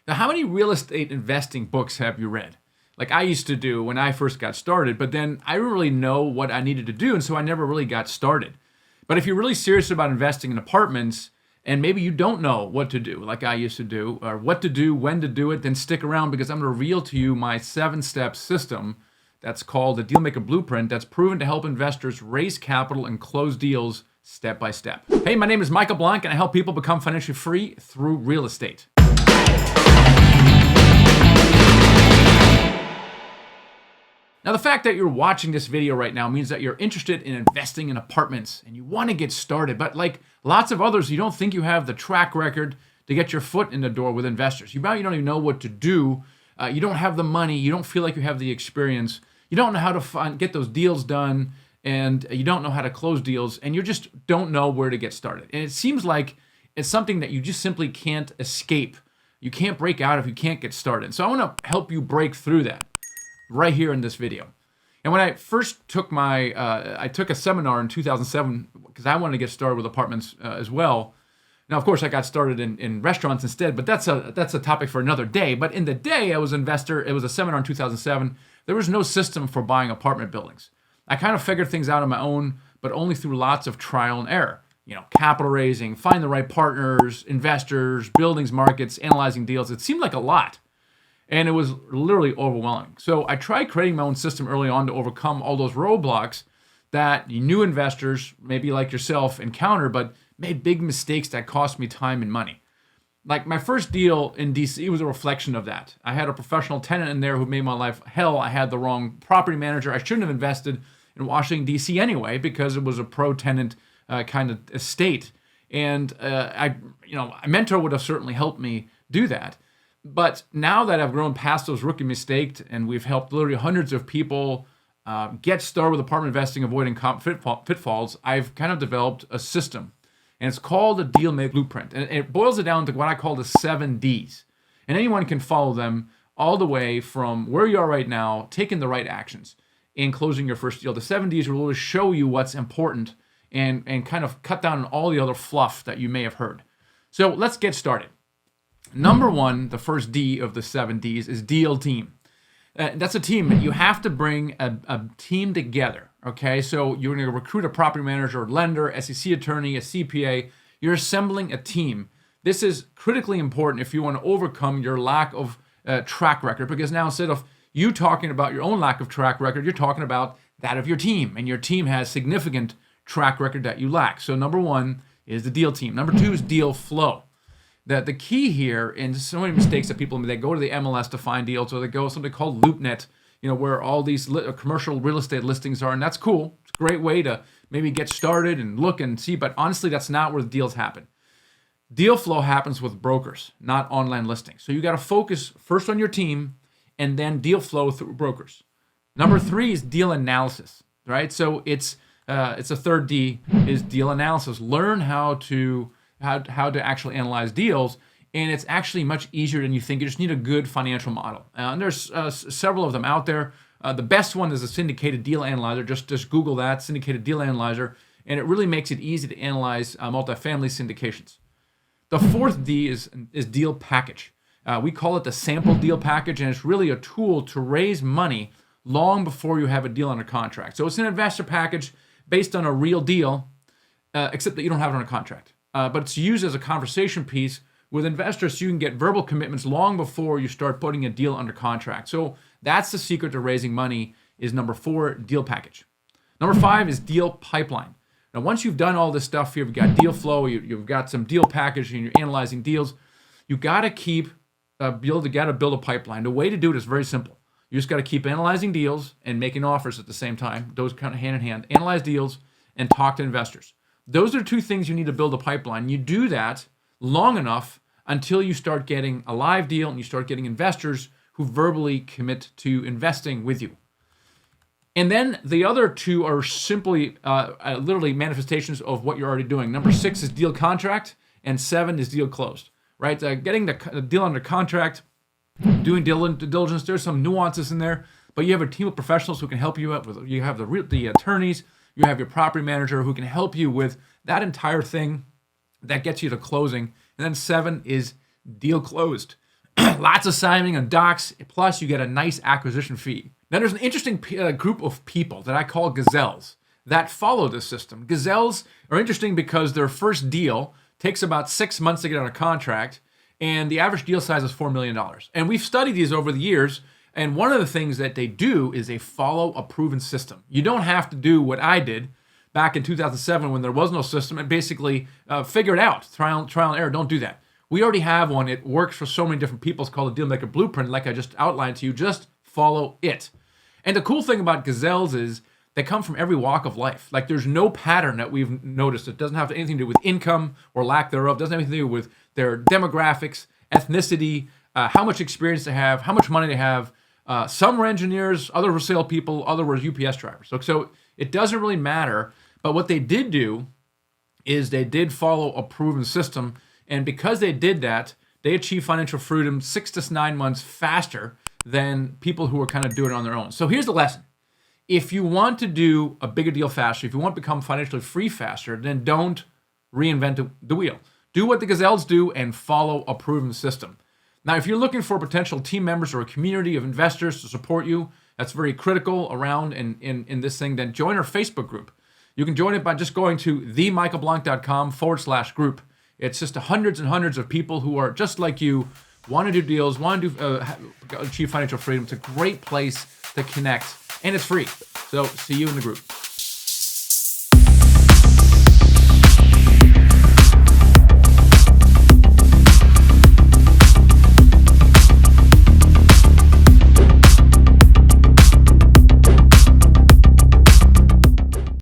Now, how many real estate investing books have you read? Like I used to do when I first got started, but then I didn't really know what I needed to do, and so I never really got started. But if you're really serious about investing in apartments, and maybe you don't know what to do, like I used to do, or what to do, when to do it, then stick around because I'm going to reveal to you my 7-step system that's called the Dealmaker Blueprint that's proven to help investors raise capital and close deals step by step. Hey, my name is Michael Blank, and I help people become financially free through real estate. Now, the fact that you're watching this video right now means that you're interested in investing in apartments and you want to get started. But like lots of others, you don't think you have the track record to get your foot in the door with investors. You don't even know what to do. You don't have the money. You don't feel like you have the experience. You don't know how to get those deals done, and you don't know how to close deals, and you just don't know where to get started. And it seems like it's something that you just simply can't escape. You can't break out if you can't get started. So I want to help you break through that right here in this video. And when I first took I took a seminar in 2007 because I wanted to get started with apartments as well. Now, of course, I got started in restaurants instead, but that's a topic for another day. But in the day, I was an investor. It was a seminar in 2007. There was no system for buying apartment buildings. I kind of figured things out on my own, but only through lots of trial and error. Capital raising, find the right partners, investors, buildings, markets, analyzing deals. It seemed like a lot. And it was literally overwhelming. So I tried creating my own system early on to overcome all those roadblocks that new investors, maybe like yourself, encounter, but made big mistakes that cost me time and money. Like my first deal in DC was a reflection of that. I had a professional tenant in there who made my life hell. I had the wrong property manager. I shouldn't have invested in Washington, DC anyway, because it was a pro-tenant kind of estate. And a mentor would have certainly helped me do that. But now that I've grown past those rookie mistakes and we've helped literally hundreds of people get started with apartment investing, avoiding pitfalls, I've kind of developed a system. And it's called the Dealmaking Blueprint. And it boils it down to what I call the 7 Ds. And anyone can follow them all the way from where you are right now, taking the right actions, and closing your first deal. The 7 Ds will really show you what's important and kind of cut down on all the other fluff that you may have heard. So let's get started. Number 1, the first D of the 7 Ds is deal team. That's a team. You have to bring a team together, okay? So you're going to recruit a property manager, a lender, SEC attorney, a CPA. You're assembling a team. This is critically important if you want to overcome your lack of track record, because now instead of you talking about your own lack of track record, you're talking about that of your team, and your team has significant track record that you lack. So number 1 is the deal team. Number 2 is deal flow. The key here, and so many mistakes that people make, they go to the MLS to find deals, or they go to something called LoopNet, where all these commercial real estate listings are, and that's cool. It's a great way to maybe get started and look and see, but honestly, that's not where the deals happen. Deal flow happens with brokers, not online listings. So you got to focus first on your team, and then deal flow through brokers. Number 3 is deal analysis, right? So it's a third D is deal analysis. Learn how to actually analyze deals, and it's actually much easier than you think. You just need a good financial model. And there's several of them out there. The best one is a syndicated deal analyzer. Just Google that, syndicated deal analyzer, and it really makes it easy to analyze multifamily syndications. The 4th D is deal package. We call it the sample deal package, and it's really a tool to raise money long before you have a deal under contract. So it's an investor package based on a real deal, except that you don't have it under contract. But it's used as a conversation piece with investors so you can get verbal commitments long before you start putting a deal under contract. So that's the secret to raising money is number 4, deal package. Number 5 is deal pipeline. Now, once you've done all this stuff, you've got deal flow, you've got some deal package, and you're analyzing deals, you got to build a pipeline. The way to do it is very simple. You just got to keep analyzing deals and making offers at the same time. Those kind of hand in hand. Analyze deals and talk to investors. Those are 2 things you need to build a pipeline. You do that long enough until you start getting a live deal and you start getting investors who verbally commit to investing with you. And then the other 2 are simply literally manifestations of what you're already doing. Number 6 is deal contract, and 7 is deal closed, right? Getting the deal under contract, doing due diligence, there's some nuances in there, but you have a team of professionals who can help you out with. You have the attorneys, you have your property manager who can help you with that entire thing that gets you to closing. And then 7 is deal closed. Lots of signing on docs, plus you get a nice acquisition fee. Now there's an interesting group of people that I call gazelles that follow this system. Gazelles are interesting because their first deal takes about 6 months to get on a contract, and the average deal size is $4 million. And we've studied these over the years, and one of the things that they do is they follow a proven system. You don't have to do what I did back in 2007 when there was no system and basically figure it out. Trial and error, don't do that. We already have one. It works for so many different people. It's called the Dealmaker Blueprint, like I just outlined to you. Just follow it. And the cool thing about gazelles is they come from every walk of life. Like there's no pattern that we've noticed. It doesn't have anything to do with income or lack thereof. It doesn't have anything to do with their demographics, ethnicity, how much experience they have, how much money they have. Some were engineers, others were salespeople, others were UPS drivers. So it doesn't really matter. But what they did do is they did follow a proven system. And because they did that, they achieved financial freedom 6 to 9 months faster than people who were kind of doing it on their own. So here's the lesson. If you want to do a bigger deal faster, if you want to become financially free faster, then don't reinvent the wheel. Do what the gazelles do and follow a proven system. Now, if you're looking for potential team members or a community of investors to support you, that's very critical around in this thing, then join our Facebook group. You can join it by just going to themichaelblank.com/group. It's just hundreds and hundreds of people who are just like you, want to do deals, want to achieve financial freedom. It's a great place to connect, and it's free. So see you in the group.